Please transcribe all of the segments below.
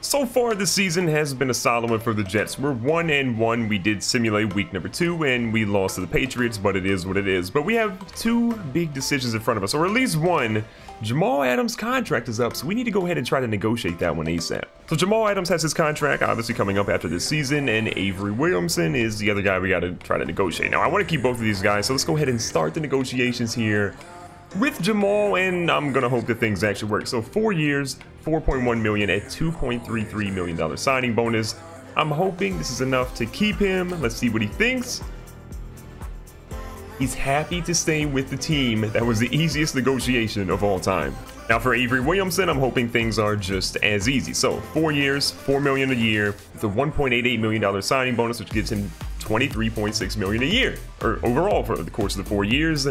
So far, this season has been a solid one for the Jets. We're 1-1. We did simulate week number 2, and we lost to the Patriots, but it is what it is. But we have 2 big decisions in front of us, or at least one. Jamal Adams' contract is up, so we need to go ahead and try to negotiate that one ASAP. So Jamal Adams has his contract obviously coming up after this season, and Avery Williamson is the other guy we got to try to negotiate. Now, I want to keep both of these guys, so let's go ahead and start the negotiations here with Jamal, and I'm gonna hope that things actually work. So 4 years, $4.1 million at $2.33 million signing bonus. I'm hoping this is enough to keep him. Let's see what he thinks. He's happy to stay with the team. That was the easiest negotiation of all time. Now for Avery Williamson, I'm hoping things are just as easy. So 4 years, $4 million a year, with a $1.88 million signing bonus, which gives him $23.6 million a year, or overall for the course of the 4 years.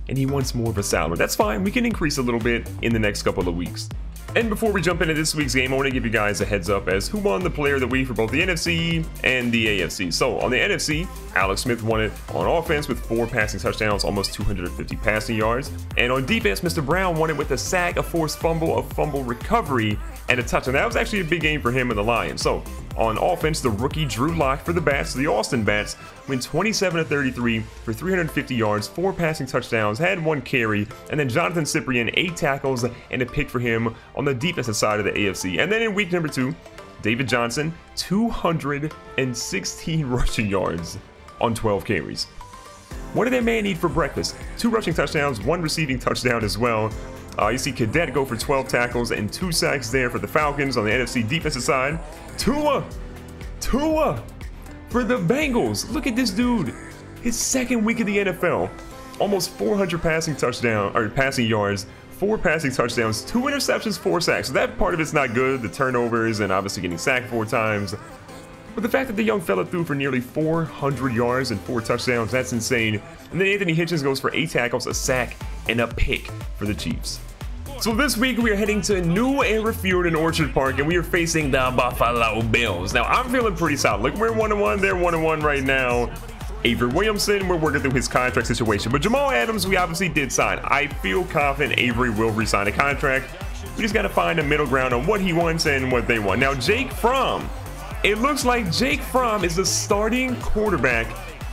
And he wants more of a salary. That's fine. We can increase a little bit in the next couple of weeks. And before we jump into this week's game, I want to give you guys a heads up as who won the player of the week for both the NFC and the AFC. So on the NFC, Alex Smith won it on offense with 4 passing touchdowns, almost 250 passing yards. And on defense, Mr. Brown won it with a sack, a forced fumble, a fumble recovery, and a touchdown. That was actually a big game for him and the Lions. So on offense, the rookie Drew Lock for the Bats, the Austin Bats, went 27-33 for 350 yards, 4 passing touchdowns, had 1 carry, and then Jonathan Cyprien, 8 tackles and a pick for him on the defensive side of the AFC. And then in week number 2, David Johnson, 216 rushing yards on 12 carries. What did that man eat for breakfast? 2 rushing touchdowns, 1 receiving touchdown as well. You see Cadet go for 12 tackles and 2 sacks there for the Falcons on the NFC defensive side. Tua for the Bengals. Look at this dude. His 2nd week of the NFL. Almost 400 passing yards, 4 passing touchdowns, 2 interceptions, 4 sacks. So that part of it's not good. The turnovers and obviously getting sacked 4 times. But the fact that the young fella threw for nearly 400 yards and 4 touchdowns, that's insane. And then Anthony Hitchens goes for 8 tackles, a sack, and a pick for the Chiefs. So this week we are heading to New Era Field in Orchard Park, and we are facing the Buffalo Bills. Now I'm feeling pretty solid. Look, we're 1-1. They're 1-1 right now. Avery Williamson, we're working through his contract situation, but Jamal Adams, we obviously did sign. I feel confident Avery will re-sign a contract. We just got to find a middle ground on what he wants and what they want. Now Jake Fromm, it looks like Jake Fromm is the starting quarterback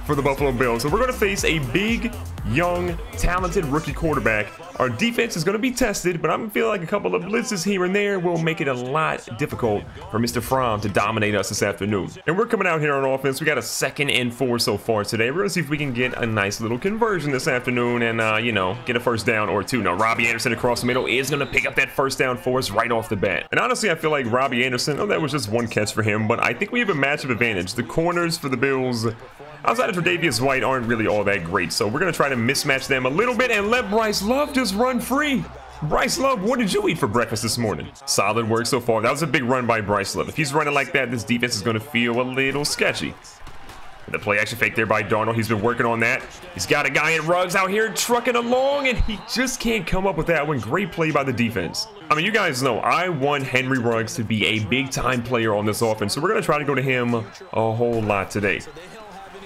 for the Buffalo Bills. So we're going to face a big, young, talented rookie quarterback. Our defense is going to be tested, but I'm feeling like a couple of blitzes here and there will make it a lot difficult for Mr. Fromm to dominate us this afternoon. And we're coming out here on offense. We got a 2nd and 4 so far today. We're going to see if we can get a nice little conversion this afternoon and, you know, get a 1st down or 2. Now, Robbie Anderson across the middle is going to pick up that 1st down for us right off the bat. And honestly, I feel like Robbie Anderson, that was just 1 catch for him, but I think we have a matchup advantage. The corners for the Bills, outside of Tre'Davious White, aren't really all that great. So we're going to try to mismatch them a little bit and let Bryce Love just run free. Bryce Love, what did you eat for breakfast this morning? Solid work so far. That was a big run by Bryce Love. If he's running like that, this defense is going to feel a little sketchy. The play action fake there by Darnold. He's been working on that. He's got a guy in Ruggs out here trucking along, and he just can't come up with that one. Great play by the defense. I mean, you guys know I want Henry Ruggs to be a big-time player on this offense, so we're going to try to go to him a whole lot today.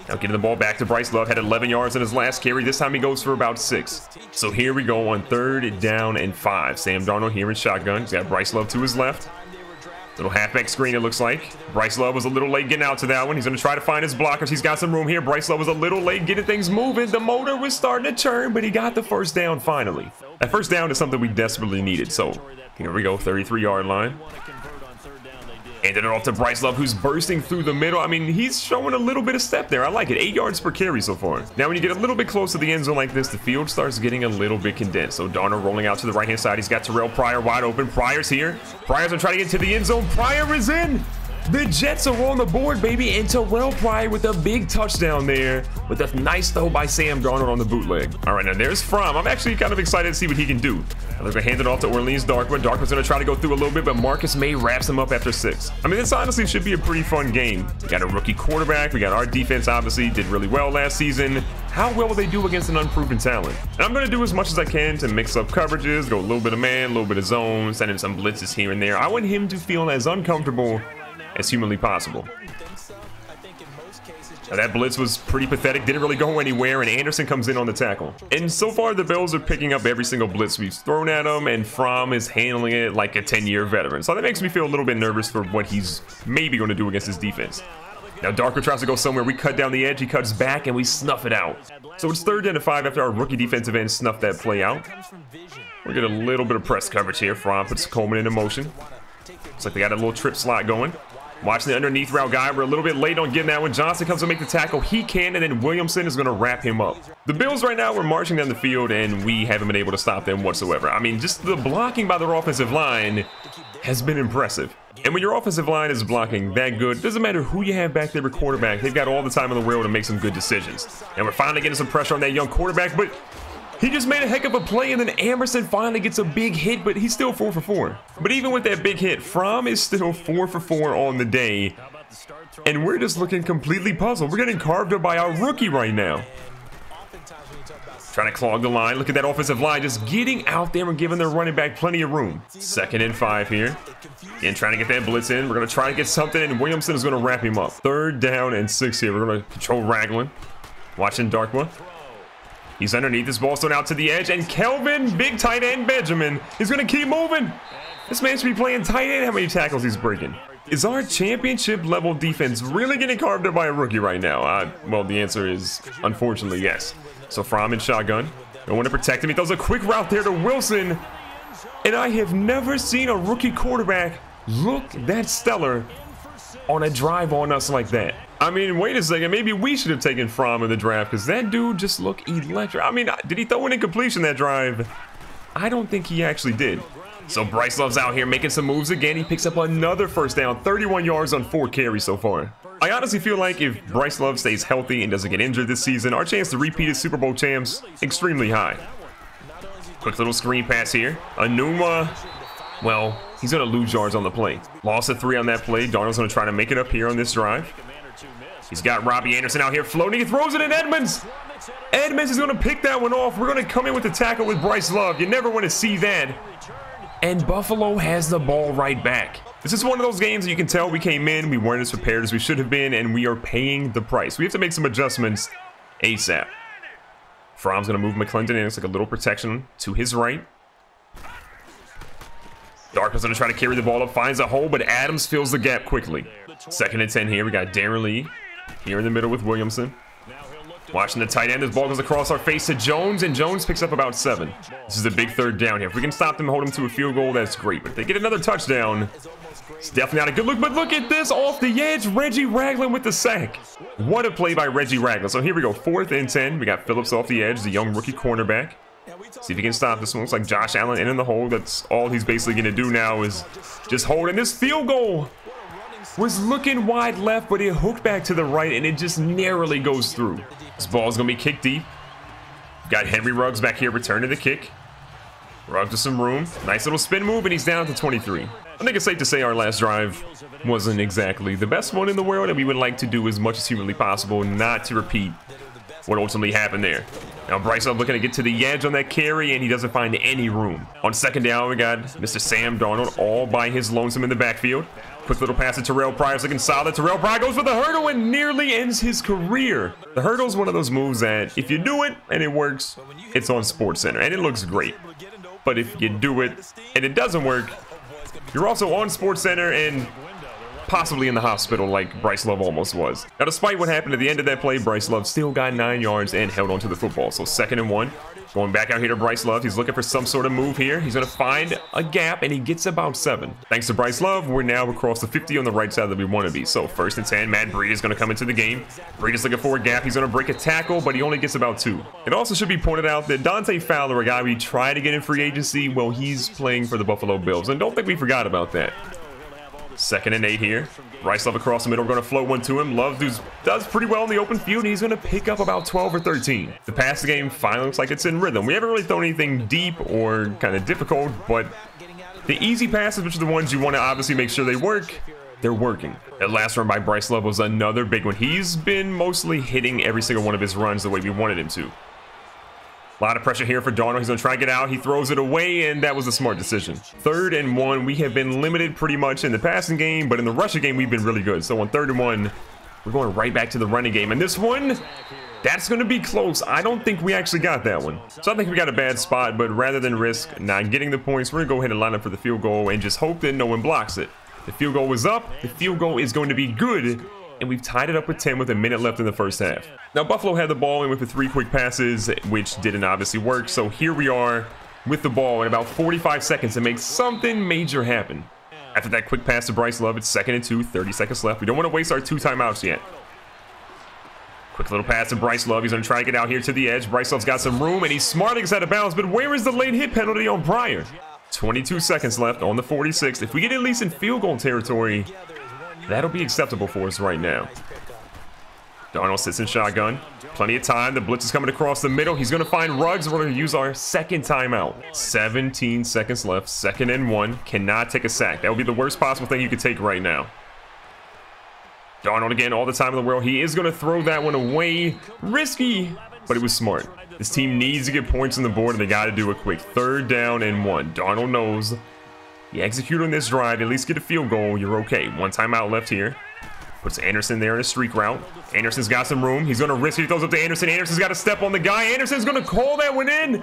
Now getting the ball back to Bryce Love, had 11 yards in his last carry. This time he goes for about 6. So here we go on 3rd down and 5. Sam Darnold here in shotgun. He's got Bryce Love to his left. Little halfback screen, it looks like. Bryce Love was a little late getting out to that one. He's going to try to find his blockers. He's got some room here. Bryce Love was a little late getting things moving. The motor was starting to turn, but he got the 1st down finally. That 1st down is something we desperately needed. So here we go, 33-yard line. Handed it off to Bryce Love, who's bursting through the middle. I mean, he's showing a little bit of step there. I like it. 8 yards per carry so far. Now, when you get a little bit close to the end zone like this, the field starts getting a little bit condensed. So Darnold rolling out to the right-hand side. He's got Terrell Pryor wide open. Pryor's here. Pryor's going to try to get to the end zone. Pryor is in. The Jets are on the board, baby, and Terrell Pryor with a big touchdown there with a nice throw by Sam Darnold on the bootleg. All right, now there's Fromm. I'm actually kind of excited to see what he can do. They're going to hand it off to Orleans Darkwood. Darkwood's going to try to go through a little bit, but Marcus May wraps him up after 6. I mean, this honestly should be a pretty fun game. We got a rookie quarterback. We got our defense, obviously, did really well last season. How well will they do against an unproven talent? And I'm going to do as much as I can to mix up coverages, go a little bit of man, a little bit of zone, send in some blitzes here and there. I want him to feel as uncomfortable as humanly possible. Now that blitz was pretty pathetic, didn't really go anywhere, and Anderson comes in on the tackle. And so far, the Bills are picking up every single blitz we've thrown at them, and Fromm is handling it like a 10-year veteran. So that makes me feel a little bit nervous for what he's maybe going to do against his defense. Now Darko tries to go somewhere, we cut down the edge, he cuts back, and we snuff it out. So it's 3rd down and 5 after our rookie defensive end snuffed that play out. We'll get a little bit of press coverage here. Fromm puts Coleman into motion. Looks like they got a little trip slot going. Watching the underneath route guy, we're a little bit late on getting that one. Johnson comes to make the tackle, he can, and then Williamson is going to wrap him up. The Bills right now, we're marching down the field, and we haven't been able to stop them whatsoever. I mean, just the blocking by their offensive line has been impressive. And when your offensive line is blocking that good, it doesn't matter who you have back there at quarterback, they've got all the time in the world to make some good decisions. And we're finally getting some pressure on that young quarterback, but he just made a heck of a play, and then Emerson finally gets a big hit, but he's still 4 for 4. But even with that big hit, Fromm is still 4 for 4 on the day, and we're just looking completely puzzled. We're getting carved up by our rookie right now. Trying to clog the line. Look at that offensive line just getting out there and giving their running back plenty of room. 2nd and 5 here. And trying to get that blitz in. We're going to try to get something, and Williamson is going to wrap him up. 3rd down and 6 here. We're going to control Ragland. Watching Darkwa. He's underneath. This ball's thrown out to the edge, and Kelvin, big tight end Benjamin, is going to keep moving. This man should be playing tight end. How many tackles he's breaking? Is our championship level defense really getting carved up by a rookie right now? Well, the answer is unfortunately yes. So Fromm in shotgun. Don't want to protect him. He throws a quick route there to Wilson. And I have never seen a rookie quarterback look that stellar on a drive on us like that. I mean, wait a second. Maybe we should have taken Fromm in the draft, because that dude just looked electric. I mean, did he throw an incompletion that drive? I don't think he actually did. So Bryce Love's out here making some moves again. He picks up another 1st down, 31 yards on 4 carries so far. I honestly feel like if Bryce Love stays healthy and doesn't get injured this season, our chance to repeat as Super Bowl champs extremely high. Quick little screen pass here. Anuma, well, he's going to lose yards on the play. Loss of 3 on that play. Darnold's going to try to make it up here on this drive. He's got Robbie Anderson out here floating. He throws it in Edmonds. Edmonds is going to pick that one off. We're going to come in with the tackle with Bryce Love. You never want to see that. And Buffalo has the ball right back. This is one of those games that you can tell we came in, we weren't as prepared as we should have been, and we are paying the price. We have to make some adjustments ASAP. Fromm's going to move McClendon in. It's like a little protection to his right. Darko's going to try to carry the ball up, finds a hole, but Adams fills the gap quickly. 2nd and 10 here. We got Darren Lee here in the middle with Williamson. Watching the tight end, this ball goes across our face to Jones, and Jones picks up about 7. This is a big 3rd down here. If we can stop them, hold them to a field goal, that's great. But if they get another touchdown, it's definitely not a good look. But look at this, off the edge, Reggie Ragland with the sack. What a play by Reggie Ragland. So here we go, 4th and 10. We got Phillips off the edge, the young rookie cornerback. See if he can stop this one. Looks like Josh Allen in the hole. That's all he's basically going to do now is just hold. And this field goal was looking wide left, but it hooked back to the right, and it just narrowly goes through. This ball's going to be kicked deep. Got Henry Ruggs back here returning the kick. Ruggs with some room. Nice little spin move, and he's down to 23. I think it's safe to say our last drive wasn't exactly the best one in the world, and we would like to do as much as humanly possible not to repeat what ultimately happened there. Now Bryce Love looking to get to the edge on that carry, and he doesn't find any room. On 2nd down, we got Mr. Sam Darnold all by his lonesome in the backfield. Quick little pass to Terrell Pryor's looking solid. Terrell Pryor goes for the hurdle and nearly ends his career. The hurdle is one of those moves that if you do it and it works, it's on SportsCenter and it looks great. But if you do it and it doesn't work, you're also on SportsCenter and possibly in the hospital like Bryce Love almost was. Now, despite what happened at the end of that play, Bryce Love still got 9 yards and held onto the football. So 2nd and 1. Going back out here to Bryce Love. He's looking for some sort of move here. He's going to find a gap, and he gets about 7. Thanks to Bryce Love, we're now across the 50 on the right side that we want to be. So 1st and 10, Matt Breed is going to come into the game. Breed is looking for a gap. He's going to break a tackle, but he only gets about 2. It also should be pointed out that Dante Fowler, a guy we tried to get in free agency, well, he's playing for the Buffalo Bills, and don't think we forgot about that. 2nd and 8 here. Bryce Love across the middle. We're going to float one to him. Love does pretty well in the open field. He's going to pick up about 12 or 13. The pass game finally looks like it's in rhythm. We haven't really thrown anything deep or kind of difficult, but the easy passes, which are the ones you want to obviously make sure they work, they're working. That last run by Bryce Love was another big one. He's been mostly hitting every single one of his runs the way we wanted him to. A lot of pressure here for Darnold. He's going to try and get out. He throws it away, and that was a smart decision. 3rd and 1. We have been limited pretty much in the passing game, but in the rushing game, we've been really good. So on 3rd and 1, We're going right back to the running game. And this one, that's going to be close. I don't think we actually got that one. So I think we got a bad spot, but rather than risk not getting the points, we're going to go ahead and line up for the field goal and just hope that no one blocks it. The field goal was up. The field goal is going to be good. And we've tied it up with 10 with a minute left in the first half. Now, Buffalo had the ball and went for 3 quick passes, which didn't obviously work. So here we are with the ball in about 45 seconds to make something major happen. After that quick pass to Bryce Love, it's 2nd and 2, 30 seconds left. We don't want to waste our 2 timeouts yet. Quick little pass to Bryce Love. He's going to try to get out here to the edge. Bryce Love's got some room, and he's smart. He gets out of bounds, but where is the late hit penalty on Pryor? 22 seconds left on the 46. If we get at least in field goal territory, that'll be acceptable for us right now. Darnold sits in shotgun. Plenty of time. The blitz is coming across the middle. He's going to find Ruggs. We're going to use our 2nd timeout. 17 seconds left. 2nd and 1. Cannot take a sack. That would be the worst possible thing you could take right now. Darnold again, all the time in the world. He is going to throw that one away. Risky, but it was smart. This team needs to get points on the board, and they got to do it quick. 3rd down and 1. Darnold knows. You execute on this drive, at least get a field goal, you're okay. 1 timeout left here. Puts Anderson there in a streak route. Anderson's got some room. He's going to risk it. He throws up to Anderson. Anderson's got to step on the guy. Anderson's going to call that one in.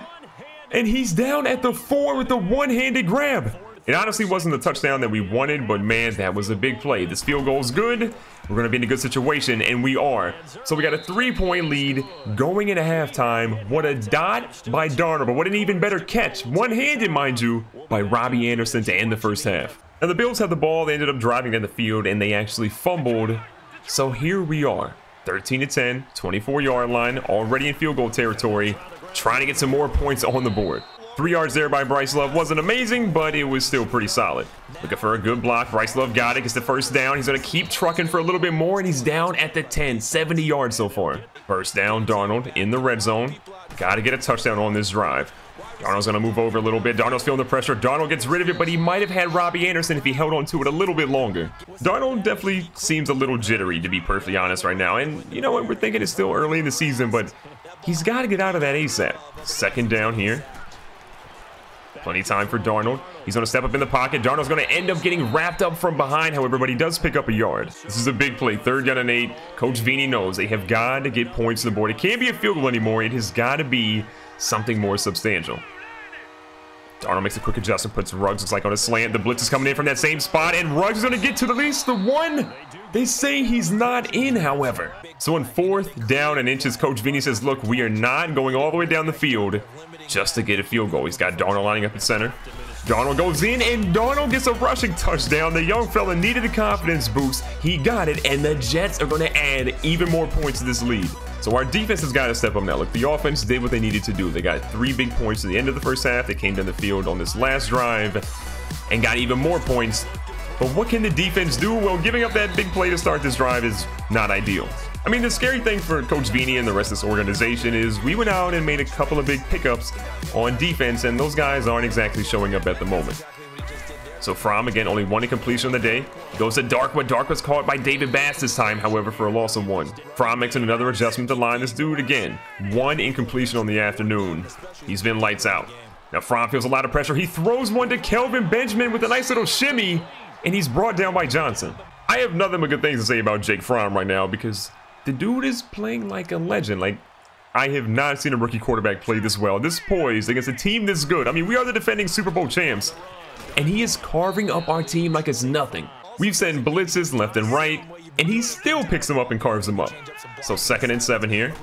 And he's down at the 4 with the one-handed grab. It honestly wasn't the touchdown that we wanted, but man, that was a big play. This field goal is good. We're going to be in a good situation, and we are. So we got a 3-point lead going into halftime. What a dot by Darnold, but what an even better catch, one-handed, mind you, by Robbie Anderson to end the first half. Now, the Bills had the ball. They ended up driving down the field, and they actually fumbled. So here we are, 13-10, 24-yard line, already in field goal territory, trying to get some more points on the board. 3 yards there by Bryce Love. Wasn't amazing, but it was still pretty solid. Looking for a good block. Bryce Love got it. Gets the 1st down. He's going to keep trucking for a little bit more, and he's down at the 10. 70 yards so far. 1st down, Darnold in the red zone. Got to get a touchdown on this drive. Darnold's going to move over a little bit. Darnold's feeling the pressure. Darnold gets rid of it, but he might have had Robbie Anderson if he held on to it a little bit longer. Darnold definitely seems a little jittery, to be perfectly honest, right now. And you know what? We're thinking it's still early in the season, but he's got to get out of that ASAP. 2nd down here. Plenty of time for Darnold. He's going to step up in the pocket. Darnold's going to end up getting wrapped up from behind, however, but he does pick up a yard. This is a big play. 3rd down and 8. Coach Vini knows they have got to get points on the board. It can't be a field goal anymore. It has got to be something more substantial. Darnold makes a quick adjustment, puts Ruggs, looks like, on a slant. The blitz is coming in from that same spot, and Ruggs is going to get to at least the 1. They say he's not in, however. So on 4th down and inches, Coach Vini says, look, we are not going all the way down the field just to get a field goal. He's got Darnold lining up at center. Darnold goes in, and Darnold gets a rushing touchdown. The young fella needed a confidence boost. He got it, and the Jets are going to add even more points to this lead. So our defense has got to step up now. Look, the offense did what they needed to do. They got 3 big points at the end of the first half. They came down the field on this last drive and got even more points. But what can the defense do? Well, giving up that big play to start this drive is not ideal. I mean, the scary thing for Coach Vini and the rest of this organization is we went out and made a couple of big pickups on defense, and those guys aren't exactly showing up at the moment. So Fromm, again, only 1 incompletion on the day. Goes to Darkwood. Dark was caught by David Bass this time, however, for a loss of 1. Fromm makes another adjustment to line this dude again. 1 incompletion on the afternoon. He's been lights out. Now Fromm feels a lot of pressure. He throws one to Kelvin Benjamin with a nice little shimmy, and he's brought down by Johnson. I have nothing but good things to say about Jake Fromm right now because the dude is playing like a legend. Like, I have not seen a rookie quarterback play this well, this poised against a team this good. I mean, we are the defending Super Bowl champs, and he is carving up our team like it's nothing. We've sent blitzes left and right, and he still picks them up and carves them up. So 2nd and 7 here.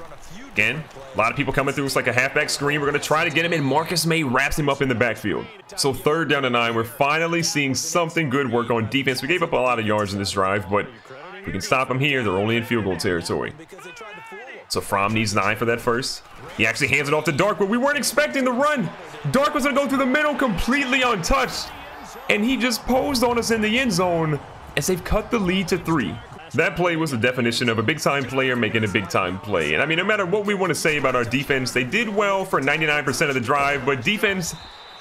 Again, a lot of people coming through. It's like a halfback screen. We're going to try to get him in. Marcus May wraps him up in the backfield. So 3rd down and 9. We're finally seeing something good work on defense. We gave up a lot of yards in this drive, but we can stop them here. They're only in field goal territory. So Fromm needs 9 for that first. He actually hands it off to Dark, but we weren't expecting the run. Dark was going to go through the middle completely untouched, and he just posed on us in the end zone as they've cut the lead to 3. That play was the definition of a big-time player making a big-time play. And I mean, no matter what we want to say about our defense, they did well for 99% of the drive, but defense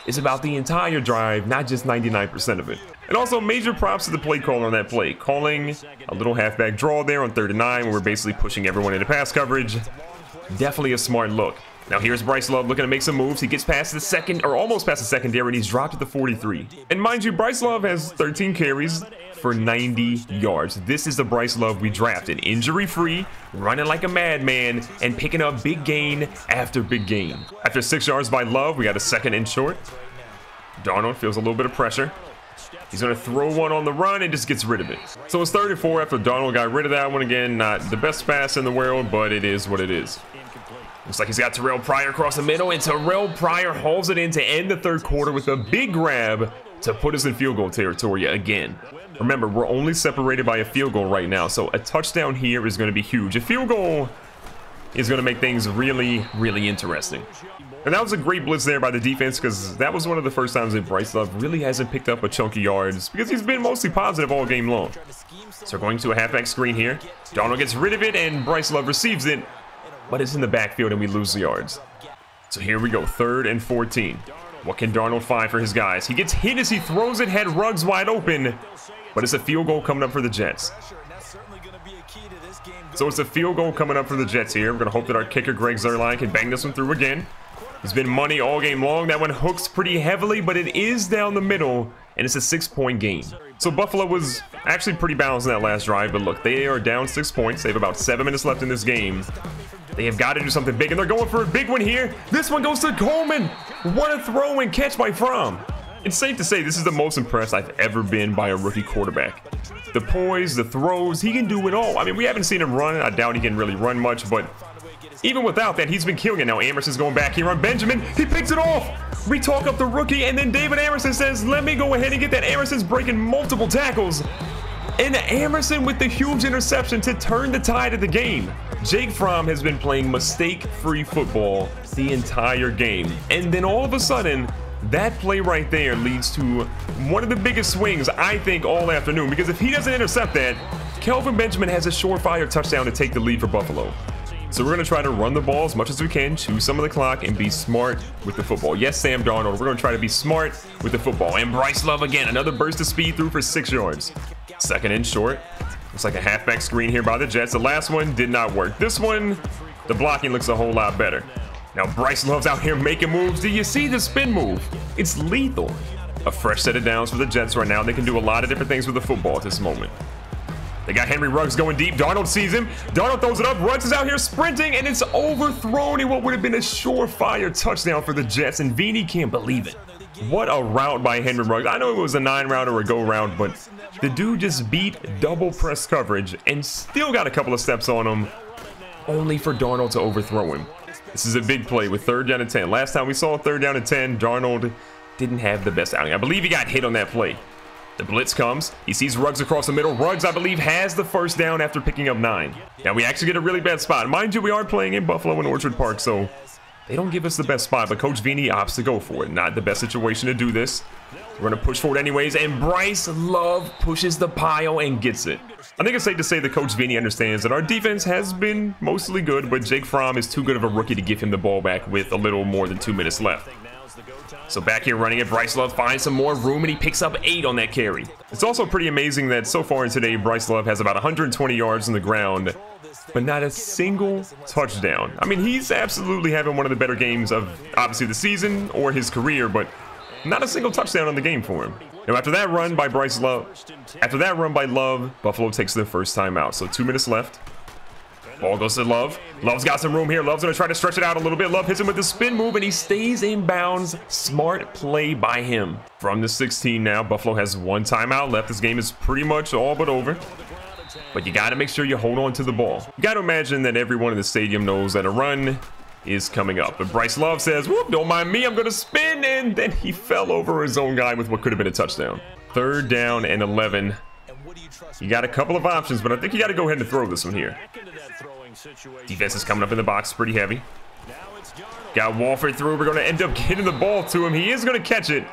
is about the entire drive, not just 99% of it. And also, major props to the play caller on that play. Calling a little halfback draw there on 3rd and 9, where we're basically pushing everyone into pass coverage. Definitely a smart look. Now here's Bryce Love looking to make some moves. He gets past the second, or almost past the secondary, and he's dropped at the 43. And mind you, Bryce Love has 13 carries for 90 yards. This is the Bryce Love we drafted. Injury-free, running like a madman, and picking up big gain after big gain. After 6 yards by Love, we got a second and short. Darnold feels a little bit of pressure. He's going to throw one on the run and just gets rid of it. So it's 3rd and 4 after Darnold got rid of that one. Again, not the best pass in the world, but it is what it is. Looks like he's got Terrell Pryor across the middle, and Terrell Pryor hauls it in to end the 3rd quarter with a big grab to put us in field goal territory again. Remember, we're only separated by a field goal right now, so a touchdown here is going to be huge. A field goal is going to make things really, really interesting. And that was a great blitz there by the defense, because that was one of the first times that Bryce Love really hasn't picked up a chunk of yards, because he's been mostly positive all game long. So going to a halfback screen here. Darnold gets rid of it, and Bryce Love receives it, but it's in the backfield, and we lose the yards. So here we go, 3rd and 14. What can Darnold find for his guys? He gets hit as he throws it, had Ruggs wide open, but it's a field goal coming up for the Jets. So it's a field goal coming up for the Jets here. We're going to hope that our kicker, Greg Zuerlein, can bang this one through again. He's been money all game long. That one hooks pretty heavily, but it is down the middle, and it's a 6-point game. So Buffalo was actually pretty balanced in that last drive, but look, they are down 6 points. They have about 7 minutes left in this game. They have got to do something big, and they're going for a big one here. This one goes to Coleman. What a throw and catch by Fromm. It's safe to say this is the most impressed I've ever been by a rookie quarterback. The poise, the throws, he can do it all. I mean, we haven't seen him run. I doubt he can really run much, but even without that, he's been killing it. Now Amerson's going back here on Benjamin. He picks it off. We talk up the rookie, and then David Amerson says, let me go ahead and get that. Amerson's breaking multiple tackles. And Amerson with the huge interception to turn the tide of the game. Jake Fromm has been playing mistake-free football the entire game. And then all of a sudden, that play right there leads to one of the biggest swings, I think, all afternoon. Because if he doesn't intercept that, Kelvin Benjamin has a surefire touchdown to take the lead for Buffalo. So we're going to try to run the ball as much as we can, chew some of the clock, and be smart with the football. Yes, Sam Darnold, we're going to try to be smart with the football. And Bryce Love again, another burst of speed through for 6 yards. 2nd and short. Looks like a halfback screen here by the Jets. The last one did not work. This one, the blocking looks a whole lot better. Now Bryce Love's out here making moves. Do you see the spin move? It's lethal. A fresh set of downs for the Jets right now. They can do a lot of different things with the football at this moment. They got Henry Ruggs going deep. Darnold sees him. Darnold throws it up. Ruggs is out here sprinting, and it's overthrown in what would have been a surefire touchdown for the Jets, and Vini can't believe it. What a route by Henry Ruggs. I know it was a 9-route or a go route, but the dude just beat double press coverage and still got a couple of steps on him, only for Darnold to overthrow him. This is a big play with 3rd down and 10. Last time we saw 3rd down and 10, Darnold didn't have the best outing. I believe he got hit on that play. The blitz comes. He sees Ruggs across the middle. Ruggs, I believe, has the 1st down after picking up 9. Now, we actually get a really bad spot. Mind you, we are playing in Buffalo and Orchard Park, so they don't give us the best spot, but Coach Vini opts to go for it. Not the best situation to do this. We're going to push forward anyways, and Bryce Love pushes the pile and gets it. I think it's safe to say that Coach Vini understands that our defense has been mostly good, but Jake Fromm is too good of a rookie to give him the ball back with a little more than 2 minutes left. So back here running it, Bryce Love finds some more room, and he picks up 8 on that carry. It's also pretty amazing that so far in today, Bryce Love has about 120 yards on the ground, but not a single touchdown. I mean, he's absolutely having one of the better games of, obviously, the season or his career, but not a single touchdown on the game for him. Now, after that run by Love, Buffalo takes their first timeout. So 2 minutes left. Ball goes to Love. Love's got some room here. Love's going to try to stretch it out a little bit. Love hits him with the spin move, and he stays in bounds. Smart play by him. From the 16 now, Buffalo has 1 timeout left. This game is pretty much all but over. But you got to make sure you hold on to the ball. You got to imagine that everyone in the stadium knows that a run is coming up. But Bryce Love says, whoop, don't mind me, I'm going to spin, and then he fell over his own guy with what could have been a touchdown. 3rd down and 11. You got a couple of options, but I think you got to go ahead and throw this one here. Defense is coming up in the box pretty heavy. Got Walford through. We're going to end up getting the ball to him. He is going to catch it,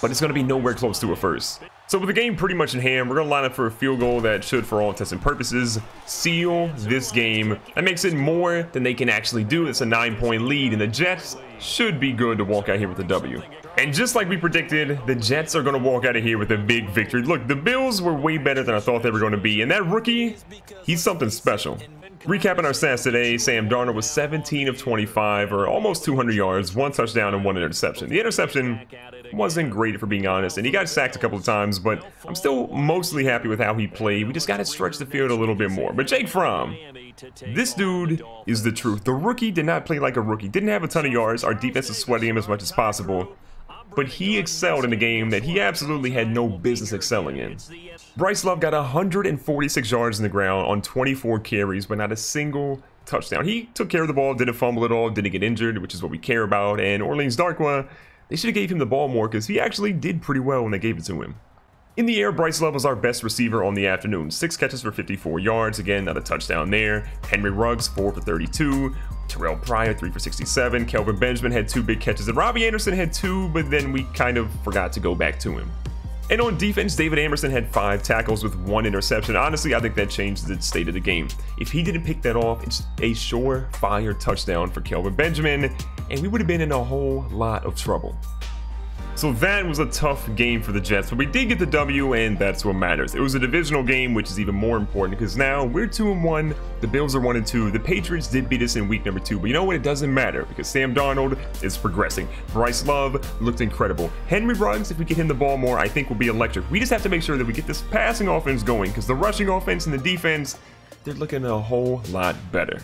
but it's going to be nowhere close to a first. So with the game pretty much in hand, we're going to line up for a field goal that should, for all intents and purposes, seal this game. That makes it more than they can actually do. It's a 9-point lead, and the Jets should be good to walk out here with a W. And just like we predicted, the Jets are going to walk out of here with a big victory. Look, the Bills were way better than I thought they were going to be, and that rookie, he's something special. Recapping our stats today, Sam Darnold was 17 of 25, or almost 200 yards, 1 touchdown and 1 interception. The interception wasn't great, if we're being honest, and he got sacked a couple of times, but I'm still mostly happy with how he played. We just got to stretch the field a little bit more. But Jake Fromm, this dude is the truth. The rookie did not play like a rookie, didn't have a ton of yards. Our defense is sweating him as much as possible, but he excelled in a game that he absolutely had no business excelling in. Bryce Love got 146 yards in the ground on 24 carries, but not a single touchdown. He took care of the ball, didn't fumble at all, didn't get injured, which is what we care about. And Orleans Darkwa, they should have gave him the ball more because he actually did pretty well when they gave it to him. In the air, Bryce Love was our best receiver on the afternoon. 6 catches for 54 yards. Again, not a touchdown there. Henry Ruggs, 4 for 32. Terrell Pryor, 3 for 67. Kelvin Benjamin had 2 big catches. And Robbie Anderson had 2, but then we kind of forgot to go back to him. And on defense, David Amerson had 5 tackles with 1 interception. Honestly, I think that changed the state of the game. If he didn't pick that off, it's a surefire touchdown for Kelvin Benjamin, and we would have been in a whole lot of trouble. So that was a tough game for the Jets, but we did get the W, and that's what matters. It was a divisional game, which is even more important because now we're 2-1, the Bills are 1-2, the Patriots did beat us in week number 2, but you know what? It doesn't matter because Sam Darnold is progressing. Bryce Love looked incredible. Henry Ruggs, if we get him the ball more, I think will be electric. We just have to make sure that we get this passing offense going because the rushing offense and the defense, they're looking a whole lot better.